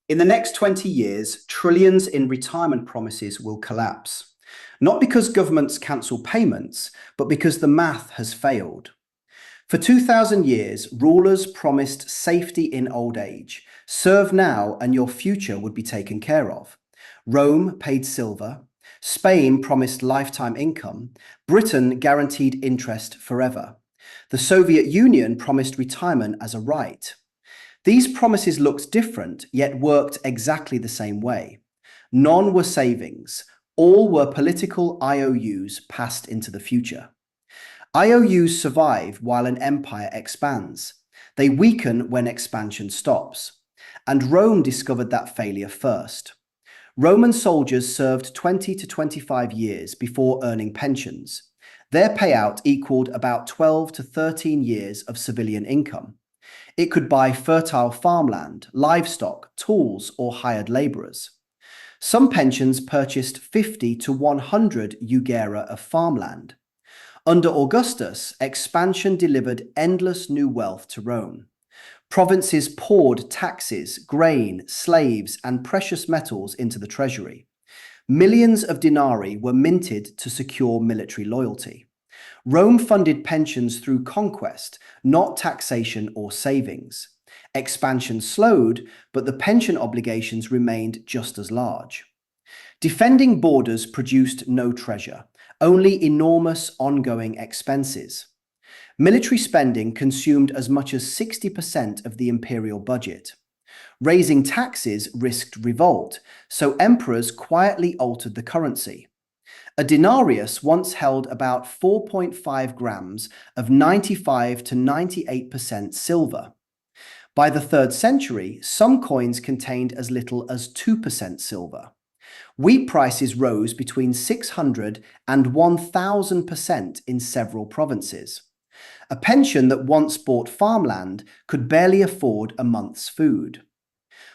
In the next 20 years, trillions in retirement promises will collapse. Not because governments cancel payments, but because the math has failed. For 2,000 years, rulers promised safety in old age. Serve now and your future would be taken care of. Rome paid silver. Spain promised lifetime income. Britain guaranteed interest forever. The Soviet Union promised retirement as a right. These promises looked different, yet worked exactly the same way. None were savings. All were political IOUs passed into the future. IOUs survive while an empire expands. They weaken when expansion stops. And Rome discovered that failure first. Roman soldiers served 20 to 25 years before earning pensions. Their payout equaled about 12 to 13 years of civilian income. It could buy fertile farmland, livestock, tools, or hired labourers. Some pensions purchased 50 to 100 jugera of farmland. Under Augustus, expansion delivered endless new wealth to Rome. Provinces poured taxes, grain, slaves, and precious metals into the treasury. Millions of denarii were minted to secure military loyalty. Rome funded pensions through conquest, not taxation or savings. Expansion slowed, but the pension obligations remained just as large. Defending borders produced no treasure, only enormous ongoing expenses. Military spending consumed as much as 60% of the imperial budget. Raising taxes risked revolt, so emperors quietly altered the currency. A denarius once held about 4.5 grams of 95 to 98% silver. By the 3rd century, some coins contained as little as 2% silver. Wheat prices rose between 600 and 1,000% in several provinces. A pension that once bought farmland could barely afford a month's food.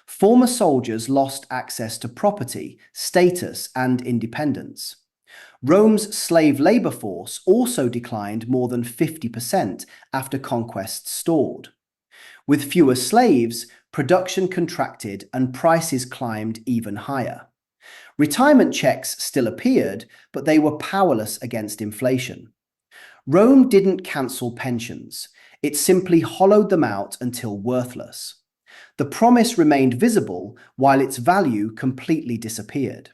Former soldiers lost access to property, status, and independence. Rome's slave labour force also declined more than 50% after conquest stalled. With fewer slaves, production contracted and prices climbed even higher. Retirement checks still appeared, but they were powerless against inflation. Rome didn't cancel pensions. It simply hollowed them out until worthless. The promise remained visible while its value completely disappeared.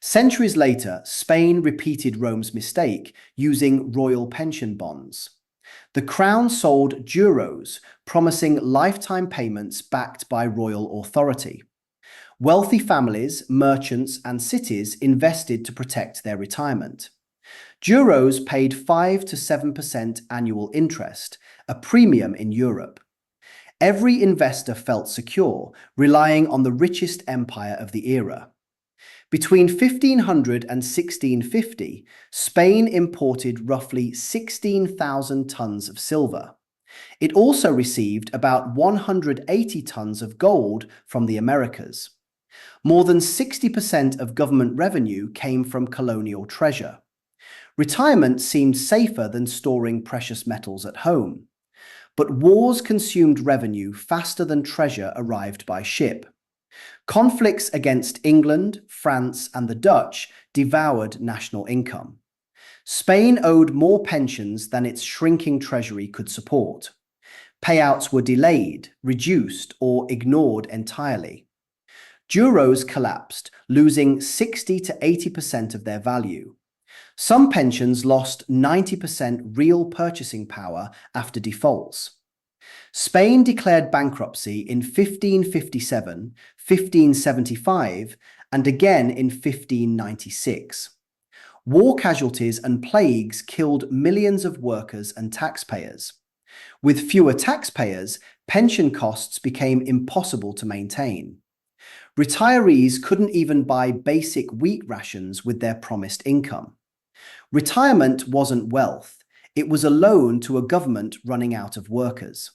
Centuries later, Spain repeated Rome's mistake using royal pension bonds. The crown sold juros, promising lifetime payments backed by royal authority. Wealthy families, merchants, and cities invested to protect their retirement. Juros paid 5 to 7% annual interest, a premium in Europe. Every investor felt secure, relying on the richest empire of the era. Between 1500 and 1650, Spain imported roughly 16,000 tons of silver. It also received about 180 tons of gold from the Americas. More than 60% of government revenue came from colonial treasure. Retirement seemed safer than storing precious metals at home. But wars consumed revenue faster than treasure arrived by ship. Conflicts against England, France, and the Dutch devoured national income. Spain owed more pensions than its shrinking treasury could support. Payouts were delayed, reduced, or ignored entirely. Juros collapsed, losing 60 to 80% of their value. Some pensions lost 90% real purchasing power after defaults. Spain declared bankruptcy in 1557, 1575, and again in 1596. War casualties and plagues killed millions of workers and taxpayers. With fewer taxpayers, pension costs became impossible to maintain. Retirees couldn't even buy basic wheat rations with their promised income. Retirement wasn't wealth, it was a loan to a government running out of workers.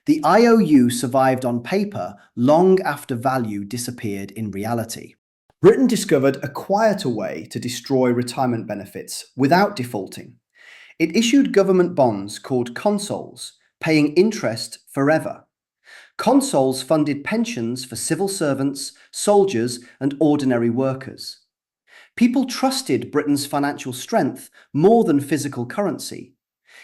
The IOU survived on paper long after value disappeared in reality. Britain discovered a quieter way to destroy retirement benefits without defaulting. It issued government bonds called consols, paying interest forever. Consols funded pensions for civil servants, soldiers, and ordinary workers. People trusted Britain's financial strength more than physical currency.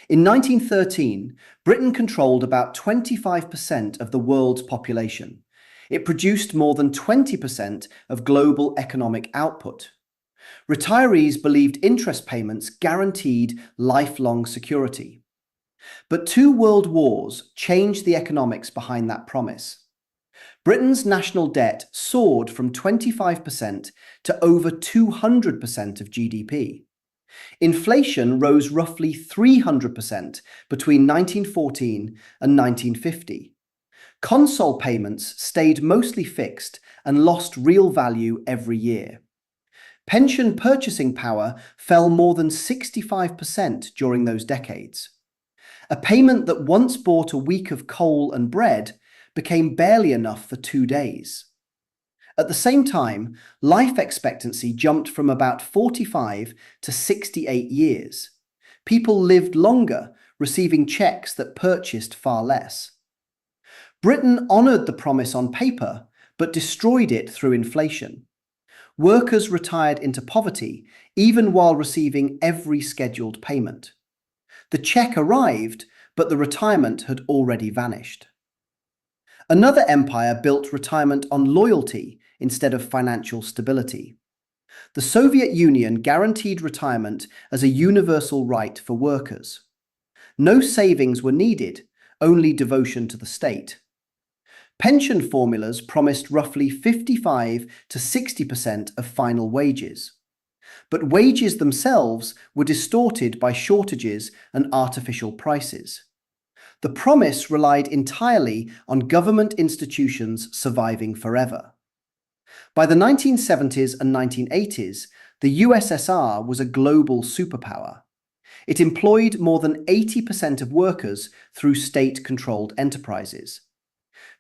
In 1913, Britain controlled about 25% of the world's population. It produced more than 20% of global economic output. Retirees believed interest payments guaranteed lifelong security. But two world wars changed the economics behind that promise. Britain's national debt soared from 25% to over 200% of GDP. Inflation rose roughly 300% between 1914 and 1950. Console payments stayed mostly fixed and lost real value every year. Pension purchasing power fell more than 65% during those decades. A payment that once bought a week of coal and bread became barely enough for 2 days. At the same time, life expectancy jumped from about 45 to 68 years. People lived longer, receiving checks that purchased far less. Britain honoured the promise on paper, but destroyed it through inflation. Workers retired into poverty, even while receiving every scheduled payment. The check arrived, but the retirement had already vanished. Another empire built retirement on loyalty instead of financial stability. The Soviet Union guaranteed retirement as a universal right for workers. No savings were needed, only devotion to the state. Pension formulas promised roughly 55 to 60% of final wages. But wages themselves were distorted by shortages and artificial prices. The promise relied entirely on government institutions surviving forever. By the 1970s and 1980s, the USSR was a global superpower. It employed more than 80% of workers through state-controlled enterprises.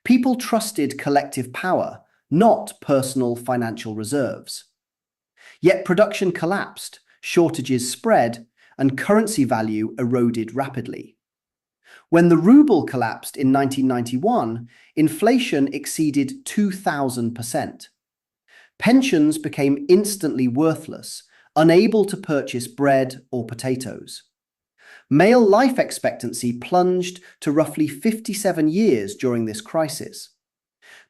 People trusted collective power, not personal financial reserves. Yet production collapsed, shortages spread, and currency value eroded rapidly. When the ruble collapsed in 1991, inflation exceeded 2,000%. Pensions became instantly worthless, unable to purchase bread or potatoes. Male life expectancy plunged to roughly 57 years during this crisis.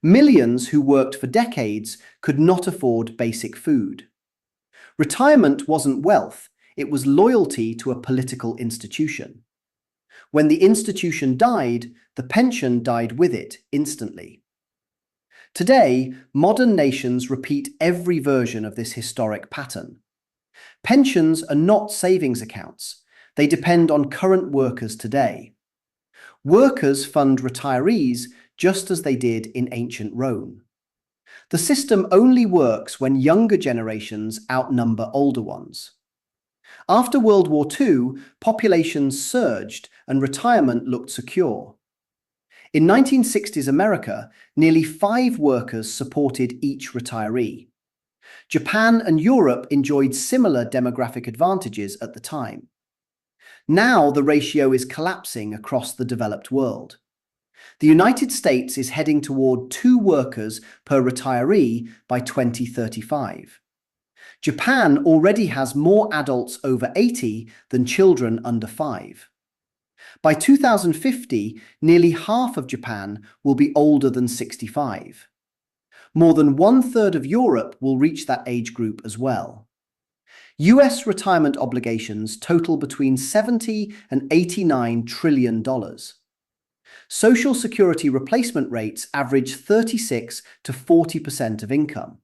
Millions who worked for decades could not afford basic food. Retirement wasn't wealth, it was loyalty to a political institution. When the institution died, the pension died with it instantly. Today, modern nations repeat every version of this historic pattern. Pensions are not savings accounts. They depend on current workers today. Workers fund retirees just as they did in ancient Rome. The system only works when younger generations outnumber older ones. After World War II, populations surged and retirement looked secure. In 1960s America, nearly 5 workers supported each retiree. Japan and Europe enjoyed similar demographic advantages at the time. Now the ratio is collapsing across the developed world. The United States is heading toward 2 workers per retiree by 2035. Japan already has more adults over 80 than children under 5. By 2050, nearly half of Japan will be older than 65. More than 1/3 of Europe will reach that age group as well. US retirement obligations total between $70 and $89 trillion. Social Security replacement rates average 36 to 40% of income.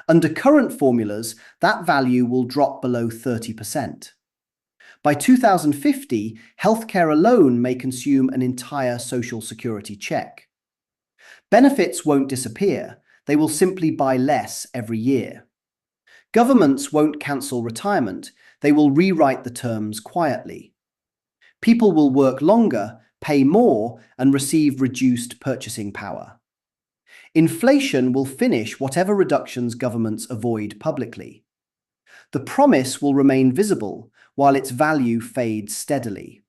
Under current formulas, that value will drop below 30%. By 2050, healthcare alone may consume an entire Social Security check. Benefits won't disappear, they will simply buy less every year. Governments won't cancel retirement, they will rewrite the terms quietly. People will work longer, pay more, and receive reduced purchasing power. Inflation will finish whatever reductions governments avoid publicly. The promise will remain visible while its value fades steadily.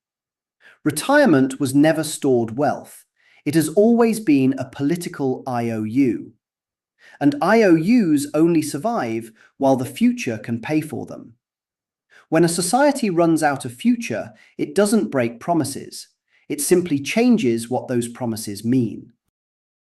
Retirement was never stored wealth. It has always been a political IOU. And IOUs only survive while the future can pay for them. When a society runs out of future, it doesn't break promises. It simply changes what those promises mean.